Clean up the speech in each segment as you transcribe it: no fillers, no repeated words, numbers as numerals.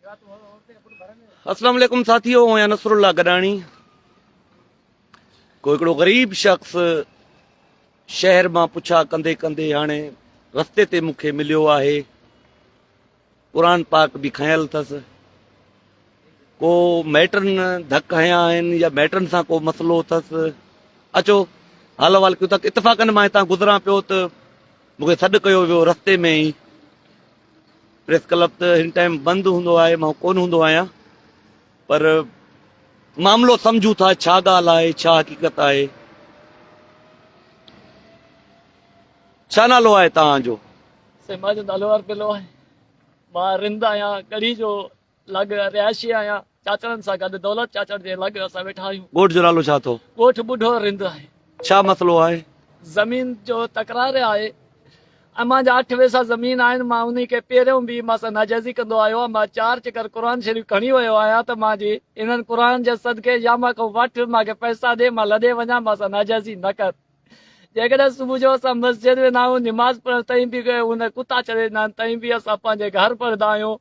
अस्सलाम वालेकुम साथियों, मैं नसरुल्लाह गडानी। कोई हिकिड़ो गरीब शख्स शहर मां पुछा कंदे कंदे हाणे रस्ते ते मूंखे मिलियो आहे। क़ुरान पाक बि खयल अथसि। को मैटरनि धक हया आहिनि या मैटरनि सां को मसइलो अथसि। अचो हाल अहिवाल कयूं था। इतफ़ाक़नि मां हितां गुज़रां पियो त मूंखे सॾु कयो वियो रस्ते में ई। प्रेस क्लब त हिन टाइम बंदि हूंदो आहे, मां कोन हूंदो आहियां, पर मामिलो सम्झूं था छा ॻाल्हि आहे, छा हक़ीक़त आहे। छा नालो आहे तव्हांजो? सेमा जो नालो अरबिलो आहे। मां रिंद आहियां, गढ़ी जो लॻ रिहायशी आहियां। चाचड़नि सां गॾु दौलत चाचड़ जे लॻ असां वेठा आहियूं। ॻोठ जो नालो छा अथव? ॻोठ ॿुढो रिंद आहे। छा मसइलो आहे? ज़मीन जो तकरार आहे। अमां जा 8 वेसा ज़मीन आहिनि। मां उन खे पहिरियों बि मां सां नाजाइज़ी कंदो आयो आहियां। मां 4 चकर क़ुर शरीफ़ खणी वियो आहियां त मां जी इन्हनि क़ुर जे सदके या मां को वठि, मूंखे पैसा ॾे, मां लॾे वञा, मां सां नाजाइज़ी न कर। जेकॾहिं सुबुह जो असां मस्जिद वेंदा आहियूं, निमाज़ पढ़ण ताईं बि हुन कुता चढ़े ईंदा आहिनि, तईं बि असां पंहिंजे घर पढ़ंदा आहियूं।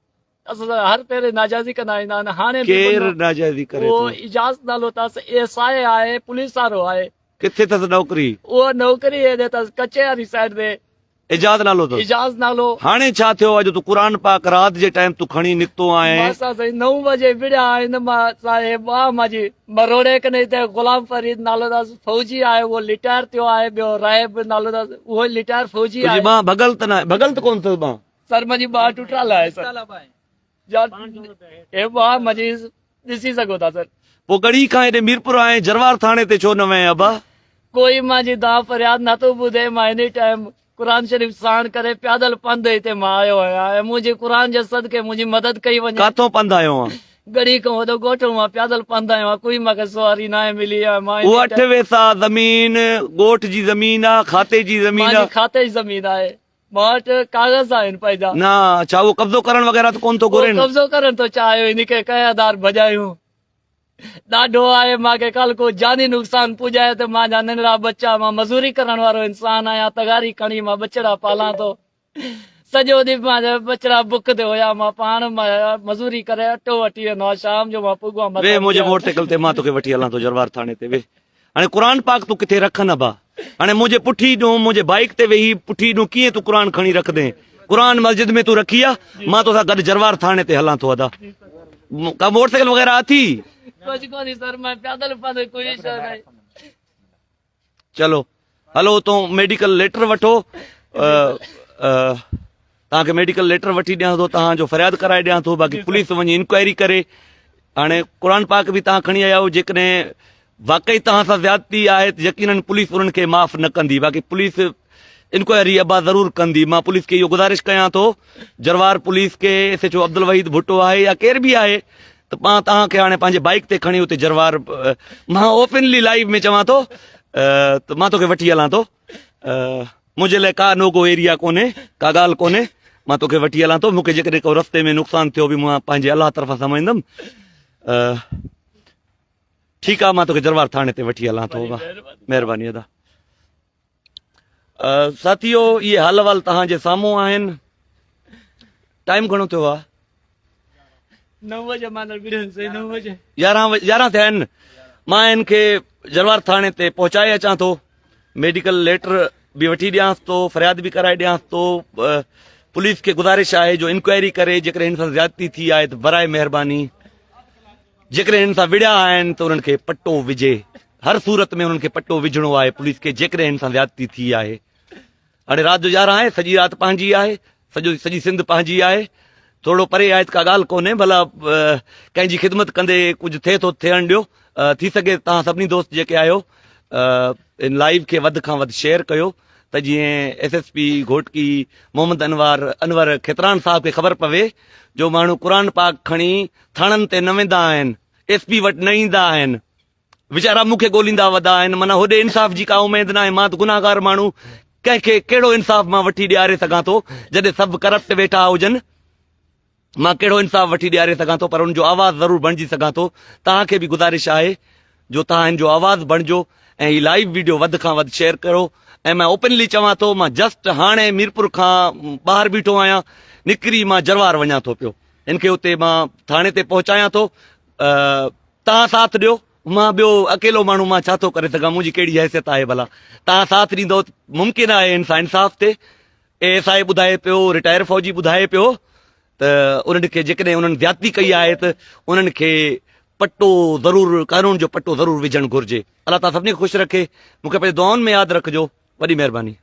असां हर पहिरें नाजाइज़ी कंदा ईंदा आहिनि। हाणे केरु नाजाइज़ी करे उहो थो? इजाज़ नालो अथसि, एसआई आहे, पुलिस वारो आहे। किथे अथसि नौकरी? उहो नौकरी हेॾे अथसि कचहरी साइड ते। इजाज़ नालो अथसि? इजाज़ नालो। हाणे छा थियो आहे जो तूं क़ुर पाक राति जे टाइम तूं खणी निकितो आहे? असां 9 बजे विड़िया आहिनि। मां साहिब मांजी मरोड़े कने हिते गुलाम फरीद नालो अथसि, फौजी आहे, उहो रिटायर थियो आहे। ॿियो राहिब नालो अथसि, उहो रिटायर फौजी आहे। मां भगल त न आहे, भगल त कोन अथसि मां। सर मुंहिंजी ॿार टुटल आहे सर। हे ॿार मुंहिंजी ॾिसी सघो था सर। पोइ गढ़ी खां हेॾे मीरपुर आए, जरवार थाणे ते छो न वएं अबा? कोई मुंहिंजी दाव फरियाद नथो ॿुधे। मां एनी टाइम क़ुर शरीफ़ साण करे पैदल पंधु हिते मां आयो आहियां ऐं मुंहिंजे क़ुर जे सदके मुंहिंजी मदद कई वञे। काथों पंधु आयो आहे? गढ़ी खां वॾो ॻोठ मां पैदल पंधु आयो आहियां। कोई मूंखे सवारी न आहे मिली आहे। मां उहा 8 वेसा ज़मीन ॻोठ जी ज़मीन आहे, खाते जी ज़मीन आहे? खाते जी ज़मीन आहे। मां वटि कागज़ आहिनि पंहिंजा। न छा उहो कब्ज़ो करण वग़ैरह त कोन थो घुरे? कब्ज़ो करण थो चाहियो, इनखे कयादार भॼायूं। ॾाढो आहे। मूंखे कल को जानी नुक़सान पुॼाए त मां जा नंढड़ा बच्चा, मां मज़ूरी करण वारो इंसान आहियां। तगारी खणी मां बचड़ा पालां थो। सॼो ॾींहुं मुंहिंजा बचड़ा बुख ते हुया। मां पाण मज़ूरी करे अटो वठी वेंदो आहियां। शाम जो मां पुॻां वे मुंहिंजे मोटरसाइकिल ते, मां तोखे वठी हलां थो जरवार थाणे ते। वे हाणे क़ुर पाक तूं किथे रख न बा। हाणे मुंहिंजे पुठी ॾूं, मुंहिंजे बाइक ते वेही पुठी ॾूं कीअं तूं क़ुर खणी रखंदे? क़ुर मस्जिद में तूं रखी आहे, मां तोसां गॾु जरवार थाणे ते हलां थो। अदा का मोटरसाइकिल वग़ैरह अथी? कुछ कोन्हे सर, मैं पैदल पंधु कोई शइ न। चलो हलो, तो मेडिकल लेटर वठो। तव्हांखे मेडिकल लेटर वठी ॾियां थो, तव्हांजो फ़रियाद कराए ॾियां थो। बाक़ी पुलिस वञी इंक्वायरी करे। हाणे क़ुर पाक बि तव्हां खणी आया आहियो। जेकॾहिं वाकई तव्हां सां ज़्यादती आहे त यकीनन पुलिस उन्हनि खे माफ़ न कंदी। बाक़ी पुलिस इंक्वायरी अबा ज़रूरु कंदी। मां पुलिस खे इहो गुज़ारिश कयां थो, जरवार पुलिस खे, SHO अब्दुल वहीद भुट्टो आहे या केर बि आहे, त मां तव्हांखे हाणे पंहिंजे बाइक ते खणी उते जरवार, मां ओपनली लाइव में चवां थो, त मां तोखे वठी हलां थो। मुंहिंजे लाइ का नोगो एरिया कोन्हे, का ॻाल्हि कोन्हे। मां तोखे वठी हलां थो। मूंखे जेकॾहिं को रस्ते में नुक़सानु थियो बि मां पंहिंजे अलाह तरफ़ां सम्झंदुमि। ठीकु आहे, मां तोखे जरवार थाणे ते वठी हलां थो। महिरबानी अदा। साथियो, इहे हाल अहिवाल तव्हांजे साम्हूं आहिनि। टाइम घणो थियो आहे? 9 बजे। मां 9 बजे 11 थिया आहिनि। मां हिन खे जरवार थाणे ते पहुचाए अचां थो। मेडिकल लेटर बि वठी ॾियांसि थो, फ़रियाद बि कराए ॾियांसि थो। पुलिस खे गुज़ारिश आहे जो इंक्वायरी करे, जेकॾहिं हिन सां ज़्यादती थी आहे त बराए महिरबानी, जेकॾहिं हिन सां विड़िया आहिनि त उन्हनि खे पटो विझे। हर सूरत में उन्हनि खे पटो विझणो आहे पुलिस खे, जेकॾहिं हिन सां ज़्यादती थी आहे। हाणे राति जो 11 आहे, सॼी राति पंहिंजी आहे, सॼी सिंध पंहिंजी आहे। थोरो परे आहे त का ॻाल्हि कोन्हे, भला कंहिंजी ख़िदमत कंदे कुझु थिए थो थियणु ॾियो। थी सघे तव्हां सभिनी दोस्त जेके आहियो इन लाइव खे वधि खां वधि शेयर कयो, त जीअं SSP घोटकी मोहम्मद अनवर खेतरान साहब खे ख़बर पवे जो माण्हू क़ुर पाक खणी थाणनि ते न वेंदा आहिनि, SP वटि न ईंदा आहिनि, वीचारा मूंखे ॻोल्हींदा वधा आहिनि। माना होॾे इंसाफ़ जी का उमेद न आहे। मां त गुनाहगार माण्हू, कंहिंखे कहिड़ो इंसाफ़ मां वठी ॾियारे सघां थो जॾहिं सभु करप्ट वेठा हुजनि? मां कहिड़ो इंसाफ़ वठी ॾियारे सघां थो? पर हुनजो आवाज़ ज़रूरु बणिजी सघां थो। तव्हांखे बि गुज़ारिश आहे जो तव्हां हिन जो आवाज़ बणिजो ऐं हीअ लाइव वीडियो वधि खां वधि शेयर करो। ऐं मां ओपनली चवां थो, मां जस्ट हाणे मीरपुर खां ॿाहिरि बीठो आहियां, निकिरी मां जरवार वञा थो पियो। इनखे उते मां थाणे ते पहुचायां थो। तव्हां साथ ॾियो, मां ॿियो अकेलो माण्हू मां छा थो करे सघां, मुंहिंजी कहिड़ी हैसियत आहे भला। तव्हां साथ ॾींदो मुमकिन आहे इंसां इंसाफ़ ते। ASI ॿुधाए पियो, रिटायर फौजी ॿुधाए पियो त उन्हनि खे जेकॾहिं उन्हनि ज्यादती कई आहे त उन्हनि खे पट्टो ज़रूरु, कानून जो पट्टो ज़रूरु विझणु घुरिजे। अलाह ताला सभिनी खे ख़ुशि रखे। मूंखे पंहिंजे दुआउनि में यादि रखिजो। वॾी महिरबानी।